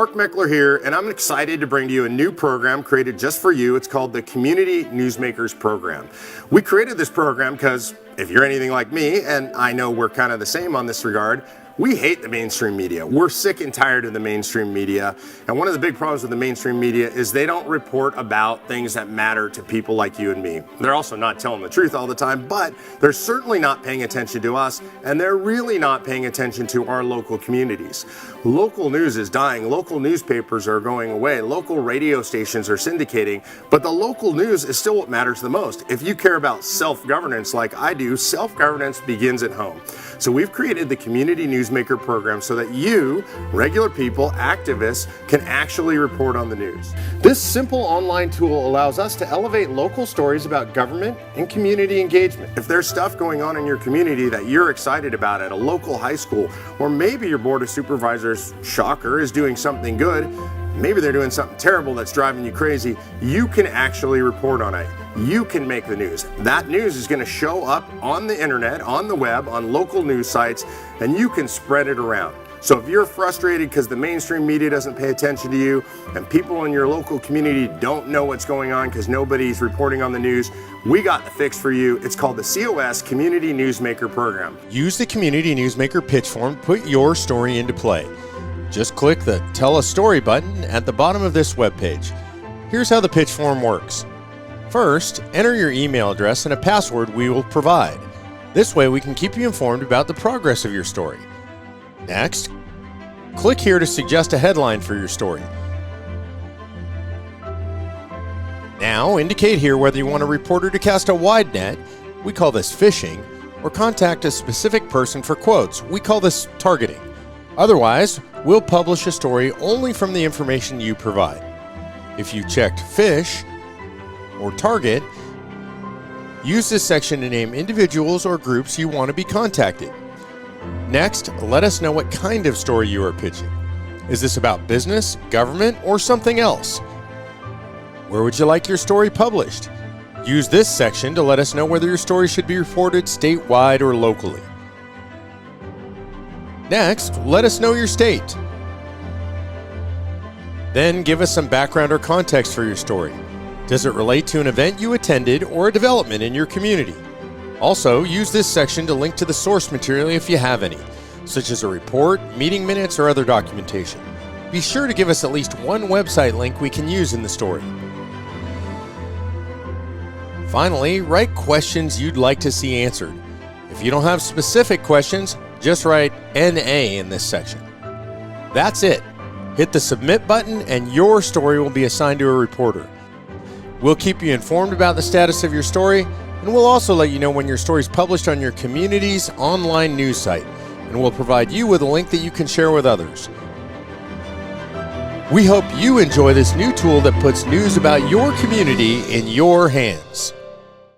Mark Meckler here, and I'm excited to bring to you a new program created just for you. It's called the Community Newsmakers Program. We created this program because if you're anything like me, and I know we're kind of the same on this regard, we hate the mainstream media. We're sick and tired of the mainstream media. And one of the big problems with the mainstream media is they don't report about things that matter to people like you and me. They're also not telling the truth all the time, but they're certainly not paying attention to us, and they're really not paying attention to our local communities. Local news is dying. Local newspapers are going away. Local radio stations are syndicating, but the local news is still what matters the most. If you care about self-governance like I do, self-governance begins at home. So we've created the Community Newsmaker program so that you, regular people, activists, can actually report on the news. This simple online tool allows us to elevate local stories about government and community engagement. If there's stuff going on in your community that you're excited about at a local high school, or maybe your board of supervisors, shocker, is doing something good, maybe they're doing something terrible that's driving you crazy, you can actually report on it. You can make the news. That news is going to show up on the internet, on the web, on local news sites, and you can spread it around. So if you're frustrated because the mainstream media doesn't pay attention to you and people in your local community don't know what's going on because nobody's reporting on the news, we got the fix for you. It's called the COS Community Newsmaker Program. Use the Community Newsmaker pitch form to put your story into play. Just click the Tell a Story button at the bottom of this webpage. Here's how the pitch form works. First, enter your email address and a password we will provide. This way we can keep you informed about the progress of your story. Next, click here to suggest a headline for your story. Now, indicate here whether you want a reporter to cast a wide net, we call this fishing, or contact a specific person for quotes, we call this targeting. Otherwise, we'll publish a story only from the information you provide. If you checked fish or target, use this section to name individuals or groups you want to be contacted. Next, let us know what kind of story you are pitching. Is this about business, government, or something else? Where would you like your story published? Use this section to let us know whether your story should be reported statewide or locally. Next, let us know your state. Then give us some background or context for your story. Does it relate to an event you attended or a development in your community? Also, use this section to link to the source material if you have any, such as a report, meeting minutes, or other documentation. Be sure to give us at least one website link we can use in the story. Finally, write questions you'd like to see answered. If you don't have specific questions, just write NA in this section. That's it. Hit the submit button and your story will be assigned to a reporter. We'll keep you informed about the status of your story, and we'll also let you know when your story is published on your community's online news site, and we'll provide you with a link that you can share with others. We hope you enjoy this new tool that puts news about your community in your hands.